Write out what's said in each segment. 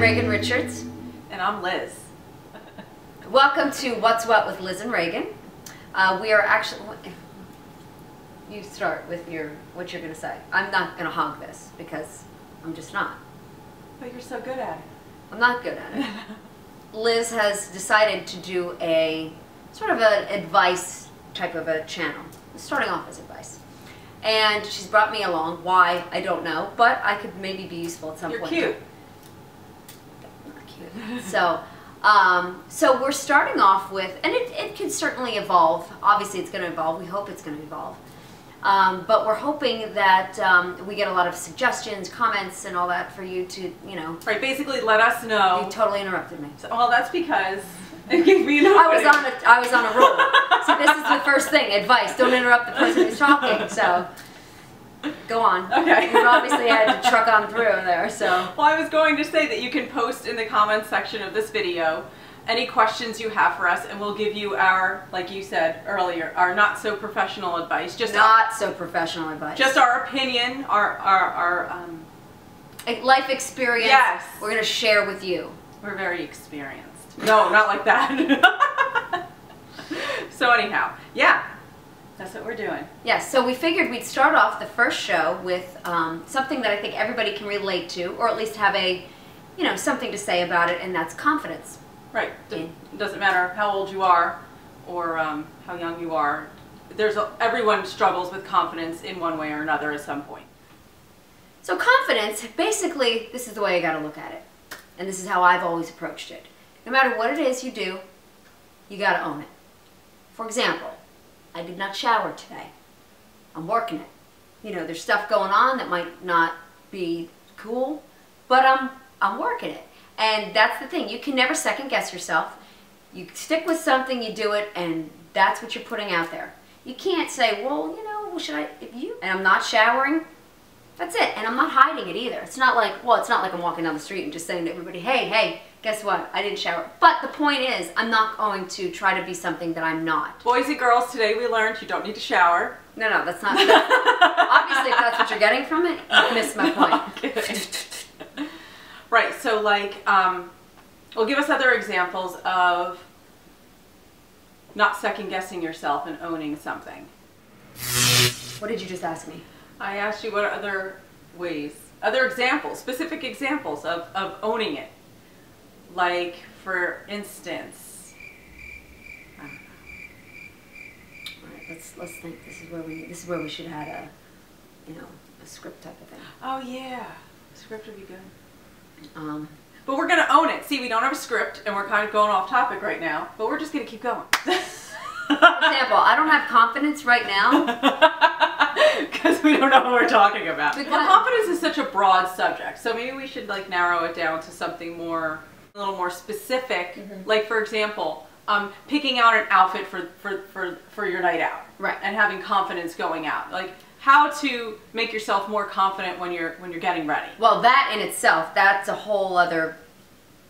Reagan Richards. And I'm Liz. Welcome to What's What with Liz and Reagan. We are actually... You start with what you're going to say. I'm not going to hog this because I'm just not. But you're so good at it. I'm not good at it. Liz has decided to do a sort of an advice type of a channel. Starting off as advice. And she's brought me along. Why? I don't know. But I could maybe be useful at some point. You're cute. Not cute. So we're starting off with, and it can certainly evolve. Obviously it's going to evolve. We hope it's going to evolve. But we're hoping that we get a lot of suggestions, comments, and all that for you to, you know. Right, basically let us know. You totally interrupted me. So, well, that's because it gave me no I was on a roll. So this is the first thing, advice. Don't interrupt the person who's talking, so go on. Okay. You obviously had to truck on through there, so. Well, I was going to say that you can post in the comments section of this video any questions you have for us, and we'll give you our, like you said earlier, our not so professional advice. Just not so professional advice. Just our opinion, our life experience. Yes. We're going to share with you. We're very experienced. No, not like that. So anyhow, yeah, that's what we're doing. Yes, so we figured we'd start off the first show with something that I think everybody can relate to, or at least have a, you know, something to say about it, and that's confidence. Right. It doesn't matter how old you are or how young you are. Everyone struggles with confidence in one way or another at some point. So confidence, basically, this is the way I got to look at it. And this is how I've always approached it. No matter what it is you do, you got to own it. For example, I did not shower today. I'm working it. You know, there's stuff going on that might not be cool, but I'm working it. And that's the thing. You can never second guess yourself. You stick with something, you do it, and that's what you're putting out there. You can't say, well, you know, should I, and I'm not showering, that's it. And I'm not hiding it either. It's not like, well, it's not like I'm walking down the street and just saying to everybody, hey, guess what? I didn't shower. But the point is, I'm not going to try to be something that I'm not. Boys and girls, today we learned you don't need to shower. No, that's not. Obviously, if that's what you're getting from it, you missed my point. Right, so like, well, give us other examples of not second-guessing yourself and owning something. What did you just ask me? I asked you what other ways, other examples, specific examples of owning it. Like, for instance, I don't know. All right, let's think. This is where we should have had a script type of thing. Oh yeah, a script would be good. But we're going to own it. See, we don't have a script, and we're kind of going off topic right now, but we're just going to keep going. For example, I don't have confidence right now. Because we don't know what we're talking about. Well, confidence is such a broad subject, so maybe we should like narrow it down to something more, a little more specific. Mm-hmm. Like, for example, picking out an outfit for your night out. Right. And having confidence going out. Like, how to make yourself more confident when you're getting ready. Well, that in itself, that's a whole other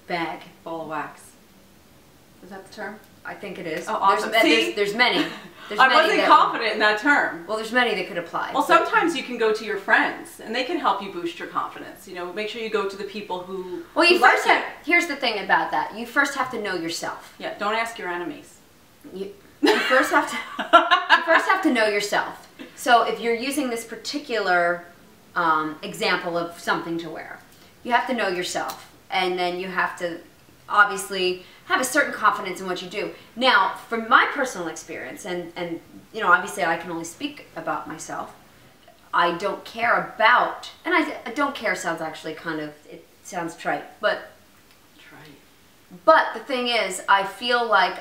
bag. Ball of wax. Is that the term? I think it is. Oh, awesome. There's many. I wasn't confident in that term. Well, there's many that could apply. Well, sometimes you can go to your friends, and they can help you boost your confidence. You know, make sure you go to the people who. Well, here's the thing about that. You first have to know yourself. Yeah. Don't ask your enemies. You first have to know yourself. So if you're using this particular example of something to wear, you have to know yourself, and then you have to obviously have a certain confidence in what you do. Now, from my personal experience, and you know, obviously I can only speak about myself, I don't care about, and I don't care sounds actually kind of, it sounds trite, but the thing is, I feel like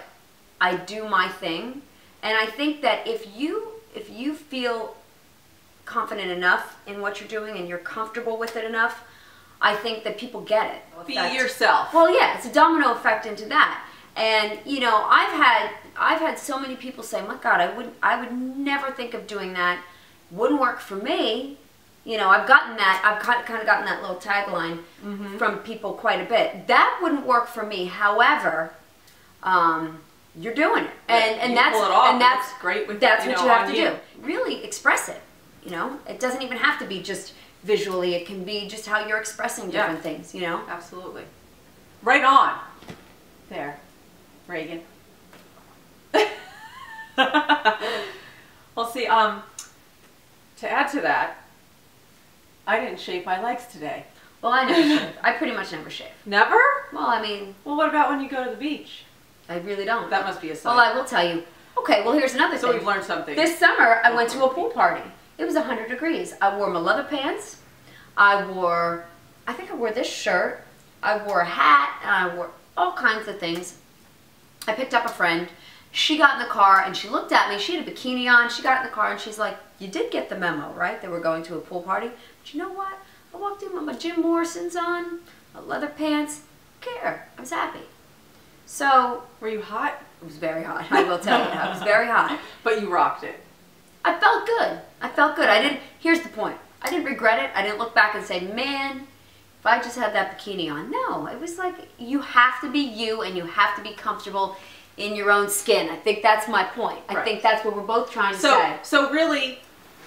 I do my thing, and I think that if you feel confident enough in what you're doing and you're comfortable with it enough, I think that people get it. Be yourself. Well, yeah, it's a domino effect into that. And you know, I've had so many people say, "My God, I would never think of doing that. Wouldn't work for me." You know, I've kind of gotten that little tagline from people quite a bit. That wouldn't work for me. However, you're doing it, and that's great. That's what you have to do. Really express it. You know, it doesn't even have to be just visually. It can be just how you're expressing different things. You know, absolutely. Right on. There, Reagan. Well, see, to add to that, I didn't shave my legs today. Well, I never shave. I pretty much never shave. Never? Well, I mean... Well, what about when you go to the beach? I really don't. That must be a sign. Well, I will tell you. Okay, well, here's another thing. So we've learned something. This summer, I went to a pool party. It was 100 degrees. I wore my leather pants. I think I wore this shirt. I wore a hat, and I wore all kinds of things. I picked up a friend. She got in the car, and she looked at me. She had a bikini on. She got in the car, and she's like, you did get the memo, right? That we're going to a pool party. But you know what? I walked in with my Jim Morrison's on, my leather pants. Don't care. I was happy. So... Were you hot? It was very hot. I will tell you. I was very hot. But you rocked it. I felt good. I felt good. Here's the point. I didn't regret it. I didn't look back and say, man, if I just had that bikini on. No, it was like, you have to be you, and you have to be comfortable in your own skin. I think that's my point. Right. I think that's what we're both trying to say. So really,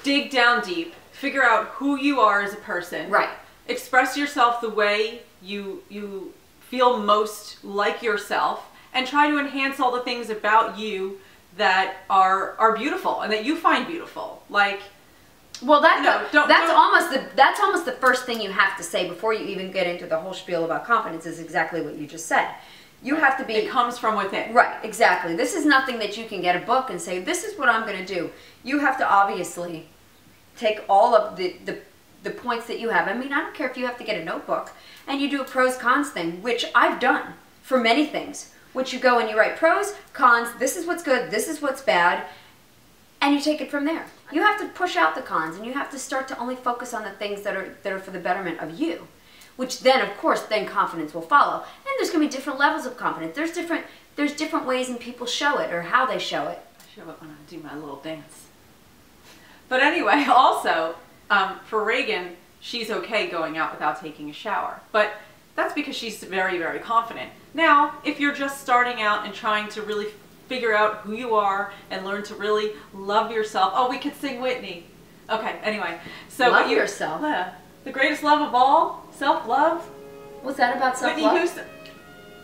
dig down deep. Figure out who you are as a person. Right. Express yourself the way you feel most like yourself, and try to enhance all the things about you that are beautiful and that you find beautiful. Like, well, that's almost the first thing you have to say before you even get into the whole spiel about confidence. Is exactly what you just said. You have to be. It comes from within. Right. Exactly. This is nothing that you can get a book and say, this is what I'm going to do. You have to obviously take all of the points that you have. I mean, I don't care if you have to get a notebook and you do a pros cons thing, which I've done for many things. Which you go and you write pros, cons, this is what's good, this is what's bad, and you take it from there. You have to push out the cons, and you have to start to only focus on the things that are for the betterment of you. Which then, of course, then confidence will follow. And there's going to be different levels of confidence. There's different ways in people show it, or how they show it. I show it when I do my little dance. But anyway, also, for Reagan, she's okay going out without taking a shower. But that's because she's very, very confident. Now, if you're just starting out and trying to really figure out who you are and learn to really love yourself. Oh, we could sing Whitney. Okay, anyway. So love yourself. The greatest love of all, self-love. What's that about self-love? Whitney Houston.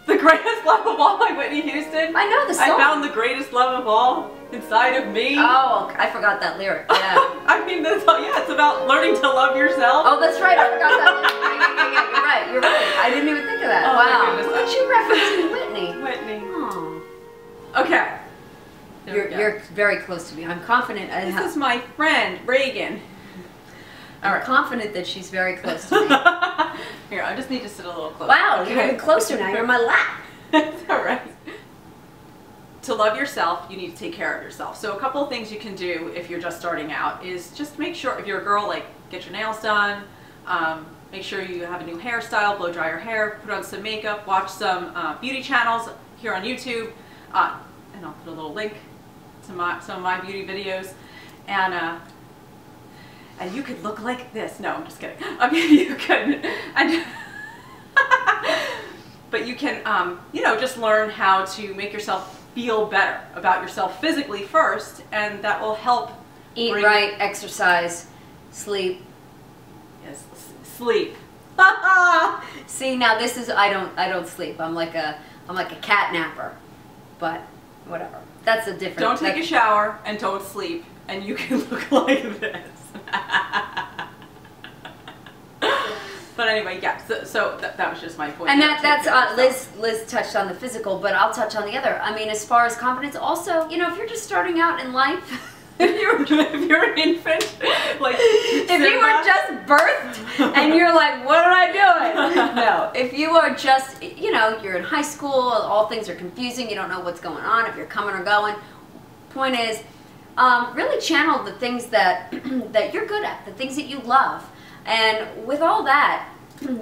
The greatest love of all by Whitney Houston. I know the song. I found the greatest love of all inside of me. Oh, I forgot that lyric. Yeah. I mean, that's all, yeah, it's about learning to love yourself. Oh, that's right. I forgot that lyric. Yeah, you're right. I didn't even think of that. Oh, wow. My goodness. Aren't you referencing Whitney? Whitney. Oh. Okay. You're very close to me. I'm confident. This is my friend, Reagan. I'm confident that she's very close to me. Here, I just need to sit a little closer. Wow, okay. you're even closer now. You're in my lap. It's all right. To love yourself, you need to take care of yourself. So a couple of things you can do if you're just starting out is just make sure, if you're a girl, like get your nails done, make sure you have a new hairstyle, blow dry your hair, put on some makeup, watch some beauty channels here on YouTube, and I'll put a little link to some of my beauty videos, and you could look like this. No, I'm just kidding. I mean, you could, but you can, you know, just learn how to make yourself feel better about yourself physically first, and that will help. Eat right, exercise, sleep. Yes, sleep. See, now this is I don't sleep. I'm like a cat napper, but whatever. That's a different. Don't take a shower and don't sleep, and you can look like this. But anyway, yeah. So that was just my point. And that's Liz touched on the physical, but I'll touch on the other. I mean, as far as confidence, also, you know, if you're just starting out in life. if you're an infant, like if you were just birthed and you're like, what am I doing? No. If you are just, you know, you're in high school, all things are confusing, you don't know what's going on, if you're coming or going. Point is, really channel the things that that you're good at, the things that you love. And with all that,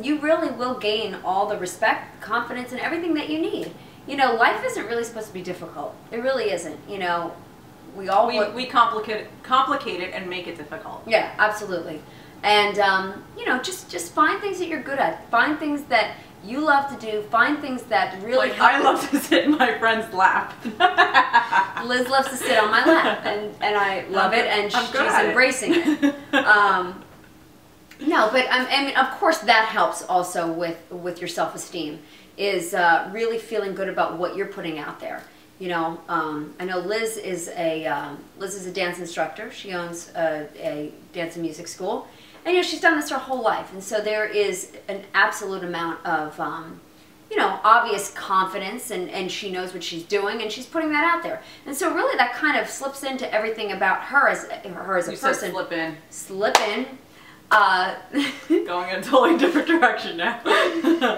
you really will gain all the respect, confidence, and everything that you need. You know, life isn't really supposed to be difficult. It really isn't, you know. We complicate it and make it difficult. Yeah, absolutely. And you know, just find things that you're good at. Find things that you love to do. Find things that really help. I love to sit in my friend's lap. Liz loves to sit on my lap, and I love it, and she's embracing it. No, but I mean, of course, that helps also with your self-esteem. is really feeling good about what you're putting out there. You know, I know Liz is a dance instructor. She owns a dance and music school, and you know she's done this her whole life. And so there is an absolute amount of you know, obvious confidence, and she knows what she's doing, and she's putting that out there. And so really that kind of slips into everything about her as a person. Said slip in. Slip in. Going in a totally different direction now.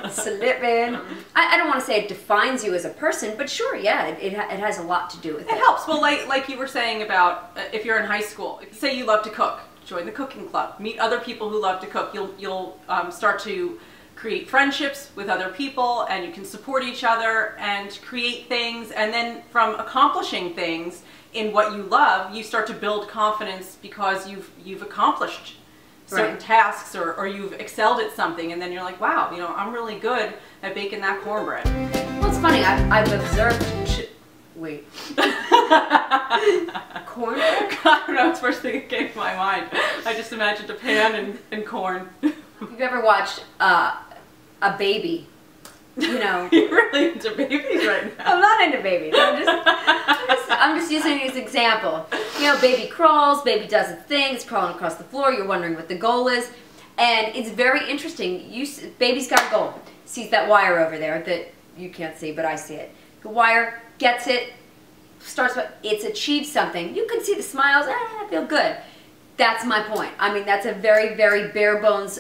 Slip in. I don't want to say it defines you as a person, but sure, yeah, it has a lot to do with it. It helps. Well, like you were saying about if you're in high school, if you say you love to cook, join the cooking club. Meet other people who love to cook. You'll start to create friendships with other people, and you can support each other and create things. And then from accomplishing things in what you love, you start to build confidence because you've accomplished certain tasks, or you've excelled at something, and then you're like, wow, you know, I'm really good at baking that cornbread. Well, it's funny. I've observed. Wait. Cornbread? I don't know. It's the first thing that came to my mind. I just imagined a pan and corn. You've ever watched a baby? You know. You're really into babies right now. I'm not into babies. I'm just using it as an example. You know, baby crawls, baby does its thing, it's crawling across the floor, you're wondering what the goal is. And it's very interesting. Baby's got a goal. Sees that wire over there that you can't see, but I see it. The wire, gets it, starts, it's achieved something. You can see the smiles, I feel good. That's my point. I mean, that's a very, very bare bones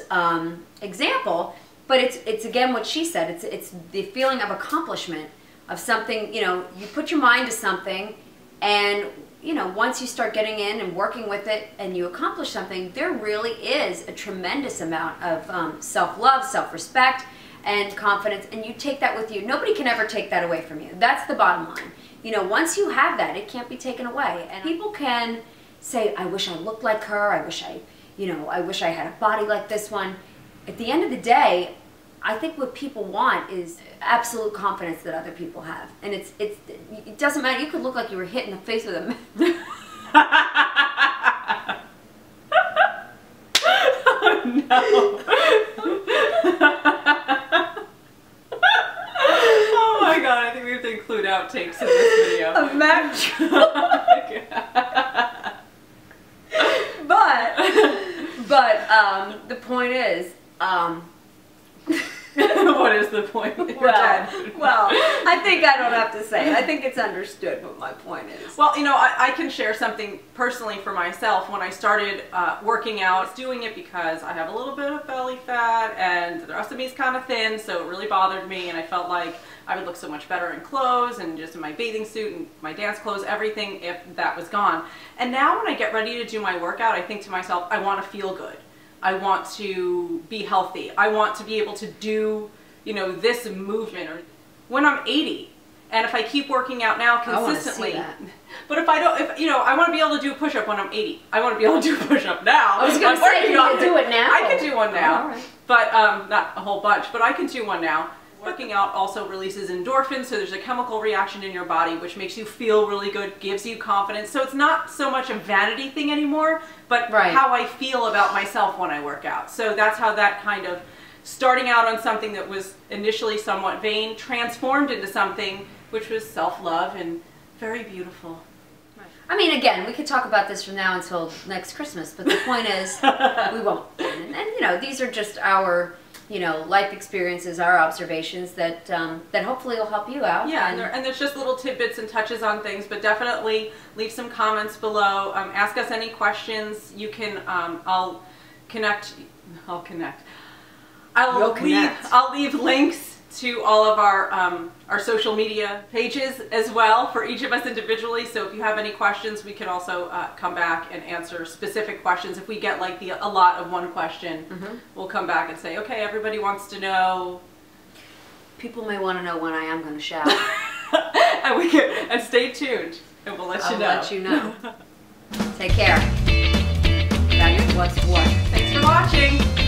example. But it's again what she said. It's the feeling of accomplishment of something. You know, you put your mind to something, and you know once you start getting in and working with it, and you accomplish something, there really is a tremendous amount of self-love, self-respect, and confidence. And you take that with you. Nobody can ever take that away from you. That's the bottom line. You know, once you have that, it can't be taken away. And people can say, "I wish I looked like her. I wish I wish I had a body like this one." At the end of the day, I think what people want is absolute confidence that other people have. And it doesn't matter. You could look like you were hit in the face with a... Oh, no. Oh, my God. I think we have to include outtakes in this video. A match. But the point is... What is the point? Well, I think I don't have to say it. I think it's understood what my point is. Well, you know, I can share something personally for myself. When I started working out, I was doing it because I have a little bit of belly fat and the rest of me is kind of thin, so it really bothered me, and I felt like I would look so much better in clothes and just in my bathing suit and my dance clothes, everything, if that was gone. And now when I get ready to do my workout, I think to myself, I want to feel good. I want to be healthy. I want to be able to do, you know, this movement. Or when I'm 80, and if I keep working out now consistently, but if I don't, you know, I want to be able to do a push-up when I'm 80. I want to be able to do a push-up now. I was going to say, can you do it now? I can do one now, all right. But not a whole bunch, but I can do one now. Working out also releases endorphins, so there's a chemical reaction in your body which makes you feel really good, gives you confidence. So it's not so much a vanity thing anymore, but how I feel about myself when I work out. So that's how that kind of starting out on something that was initially somewhat vain transformed into something which was self-love and very beautiful. I mean, again, we could talk about this from now until next Christmas, but the point is, we won't. And you know, these are just our, you know, life experiences, our observations that that hopefully will help you out. Yeah, and there's just little tidbits and touches on things, but definitely leave some comments below. Ask us any questions. You can, I'll leave links to all of our social media pages as well for each of us individually. So if you have any questions, we can also come back and answer specific questions. If we get like a lot of one question, we'll come back and say, okay, everybody wants to know. People may want to know when I am going to shout. and stay tuned, and we'll let you know. I'll let you know. Take care. That is what's what. Thanks for watching.